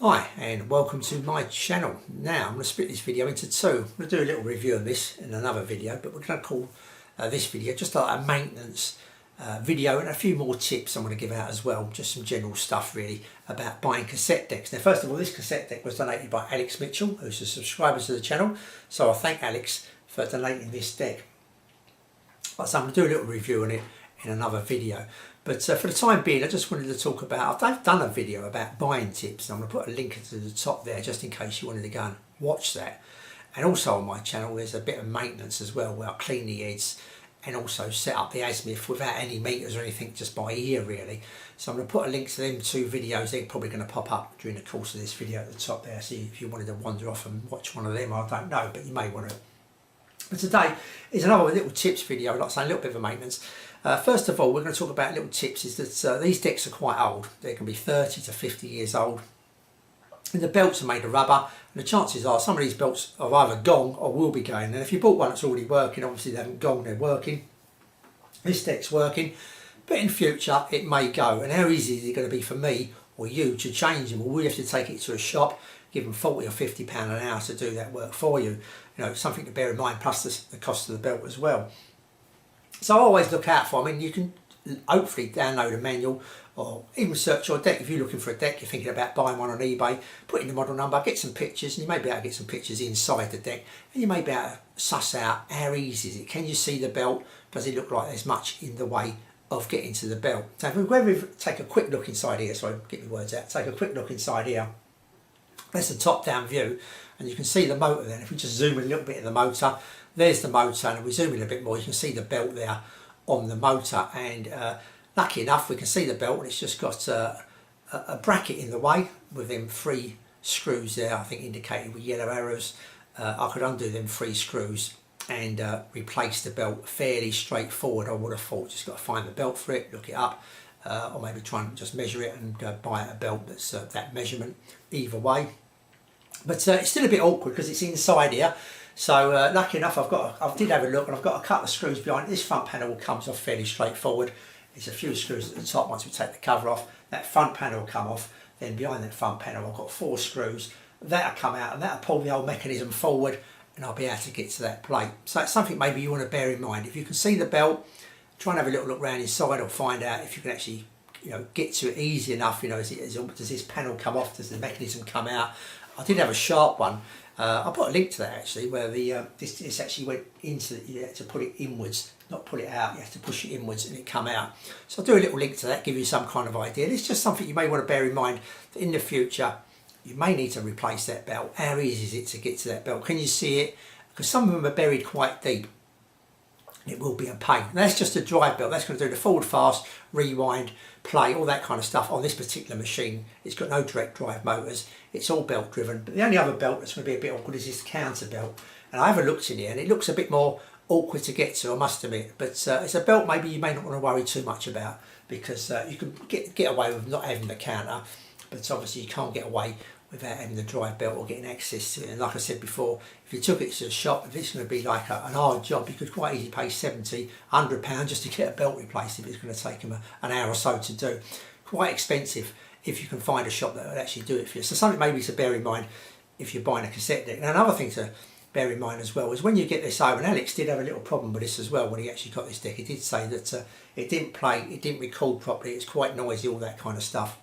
Hi and welcome to my channel. Now I'm going to split this video into two. I'm going to do a little review of this in another video, but we're going to call this video just like a maintenance video and a few more tips I'm going to give out as well. Just some general stuff really about buying cassette decks. Now first of all, this cassette deck was donated by Alex Mitchell, who's a subscriber to the channel, so I thank Alex for donating this deck. So I'm going to do a little review on it in another video. But for the time being, I just wanted to talk about, I've done a video about buying tips, and I'm going to put a link to the top there just in case you wanted to go and watch that. And also on my channel there's a bit of maintenance as well, where I clean the heads and also set up the azimuth without any meters or anything, just by ear really. So I'm going to put a link to them two videos. They're probably going to pop up during the course of this video at the top there, so if you wanted to wander off and watch one of them, I don't know, but you may want to. But today is another little tips video, like I say, a little bit of a maintenance. First of all, we're going to talk about little tips. Is that these decks are quite old. They can be 30 to 50 years old. And the belts are made of rubber. And the chances are some of these belts have either gone or will be going. And if you bought one that's already working, obviously they haven't gone, they're working. This deck's working, but in future it may go. And how easy is it going to be for me or you to change them? Well, we have to take it to a shop, give them £40 or £50 an hour to do that work for you. You know, something to bear in mind, plus the cost of the belt as well. So I always look out for, you can hopefully download a manual or even search your deck. If you're looking for a deck, you're thinking about buying one on eBay, put in the model number, get some pictures, and you may be able to get some pictures inside the deck, and you may be able to suss out how easy is it. Can you see the belt? Does it look like there's much in the way of getting to the belt? So if we take a quick look inside here, sorry, get my words out, take a quick look inside here. That's the top down view, and you can see the motor there. If we just zoom in a little bit of the motor, there's the motor, and if we zoom in a bit more, you can see the belt there on the motor. And lucky enough, we can see the belt, and it's just got a bracket in the way with them 3 screws there, I think indicated with yellow arrows. I could undo them 3 screws and replace the belt fairly straightforward, I would have thought. Just got to find the belt for it, look it up, or maybe try and just measure it and buy a belt that's that measurement. Either way, but it's still a bit awkward because it's inside here. So lucky enough, I did have a look, and I've got a couple of screws behind. This front panel comes off fairly straightforward. There's a few screws at the top. Once we take the cover off, that front panel will come off. Then behind that front panel, I've got 4 screws that'll come out, and that'll pull the whole mechanism forward, and I'll be able to get to that plate. So it's something maybe you want to bear in mind. If you can see the belt, try and have a little look around inside, or find out if you can actually, get to it easy enough. Does this panel come off? Does the mechanism come out? I did have a sharp one. I'll put a link to that actually, where this actually went into you had to put it inwards, not pull it out. You have to push it inwards and it come out. So I'll do a little link to that, give you some kind of idea. It's just something you may want to bear in mind, that in the future you may need to replace that belt. How easy is it to get to that belt? Can you see it? Because some of them are buried quite deep. It will be a pain. And that's just a drive belt. That's going to do the forward fast, rewind, play, all that kind of stuff on this particular machine. It's got no direct drive motors. It's all belt driven. But the only other belt that's going to be a bit awkward is this counter belt. And I haven't looked in here, and it looks a bit more awkward to get to, I must admit. But it's a belt maybe you may not want to worry too much about, because you can get away with not having the counter, but obviously you can't get away without having the drive belt or getting access to it. And like I said before, if you took it to the shop, if it's going to be like an hard job, you could quite easily pay £70, £100 just to get a belt replaced if it's going to take them an hour or so to do. Quite expensive if you can find a shop that will actually do it for you. So something maybe to bear in mind if you're buying a cassette deck. And another thing to bear in mind as well is when you get this home, and Alex did have a little problem with this as well when he actually got this deck. He did say that it didn't play, it didn't record properly, it's quite noisy, all that kind of stuff.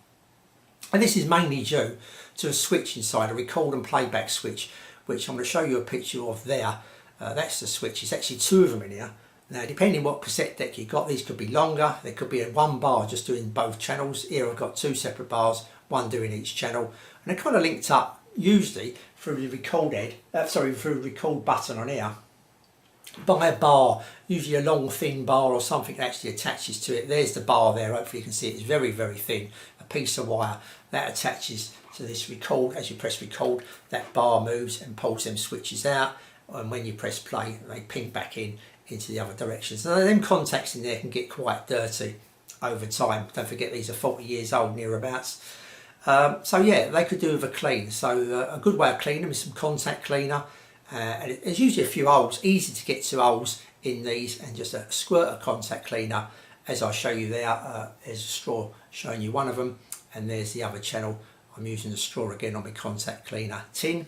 And this is mainly due to a switch inside, a record and playback switch, which I'm going to show you a picture of there. That's the switch. It's actually 2 of them in here. Now, depending what cassette deck you got, these could be longer. There could be 1 bar just doing both channels. Here I've got 2 separate bars, 1 doing each channel. And they're kind of linked up, usually through the record through the record button on here, by a bar, usually a long thin bar or something that actually attaches to it. There's the bar there, hopefully you can see it. It's very, very thin, a piece of wire that attaches to this record. As you press record, that bar moves and pulls them switches out, and when you press play they ping back into the other direction. So them contacts in there can get quite dirty over time. Don't forget these are 40 years old nearabouts. So yeah, they could do with a clean. So a good way of cleaning them is some contact cleaner. And there's usually a few holes, easy to get to holes in these, and just a squirt of contact cleaner, as I show you there. There's a straw showing you one of them, and there's the other channel I'm using the straw again on my contact cleaner tin.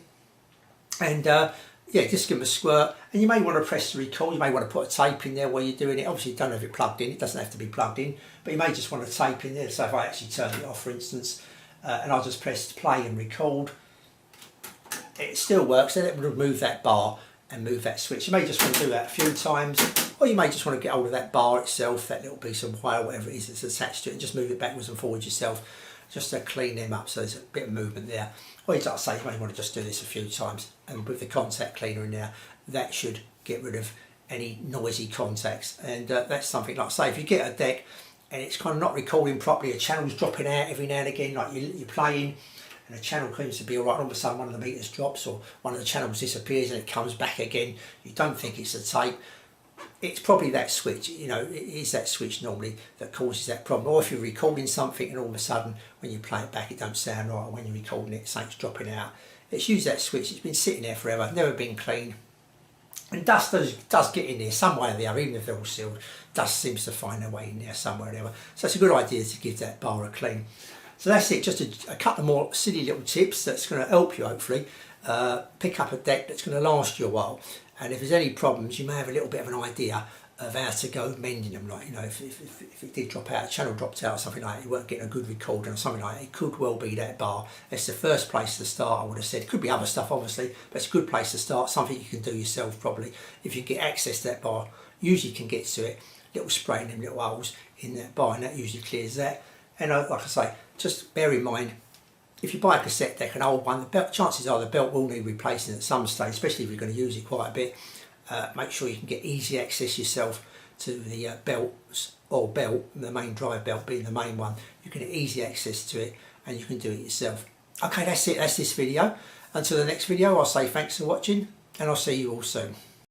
And yeah, just give them a squirt, and you may want to press the record. You may want to put a tape in there while you're doing it. Obviously you don't have it plugged in, it doesn't have to be plugged in, but you may just want a tape in there. So if I actually turn it off, for instance, and I'll just press play and record, it still works. Then it will remove that bar and move that switch. You may just want to do that a few times, or you may just want to get hold of that bar itself, that little piece of wire, whatever it is that's attached to it, and just move it backwards and forwards yourself, just to clean them up. So there's a bit of movement there. Or like I say, you may want to just do this a few times, and with the contact cleaner in there, that should get rid of any noisy contacts. And that's something, like I say, if you get a deck and it's kind of not recording properly, a channel's dropping out every now and again, like you're playing and the channel seems to be alright, all of a sudden one of the meters drops or one of the channels disappears and it comes back again, you don't think it's the tape, it's probably that switch. You know, it is that switch normally that causes that problem. Or if you're recording something and all of a sudden when you play it back it don't sound right, or when you're recording it something's dropping out, it's used that switch. It's been sitting there forever, never been cleaned, and dust does get in there some way or the other. Even if they're all sealed, dust seems to find their way in there somewhere or the other. So it's a good idea to give that bar a clean. So that's it, just a couple of more silly little tips that's going to help you hopefully pick up a deck that's going to last you a while. And if there's any problems, you may have a little bit of an idea of how to go mending them. Like, you know, if it did drop out, a channel dropped out or something like that, you weren't getting a good recording or something like that, it could well be that bar. It's the first place to start, I would have said. It could be other stuff obviously, but it's a good place to start, something you can do yourself probably. If you get access to that bar, usually you can get to it, little spray in them little holes in that bar, and that usually clears that. And like I say, just bear in mind, if you buy a cassette deck, an old one, the belt, chances are the belt will need replacing at some stage, especially if you're going to use it quite a bit. Make sure you can get easy access yourself to the belts, or belt, the main drive belt being the main one. You can get easy access to it and you can do it yourself. Okay, that's it, that's this video. Until the next video, I'll say thanks for watching and I'll see you all soon.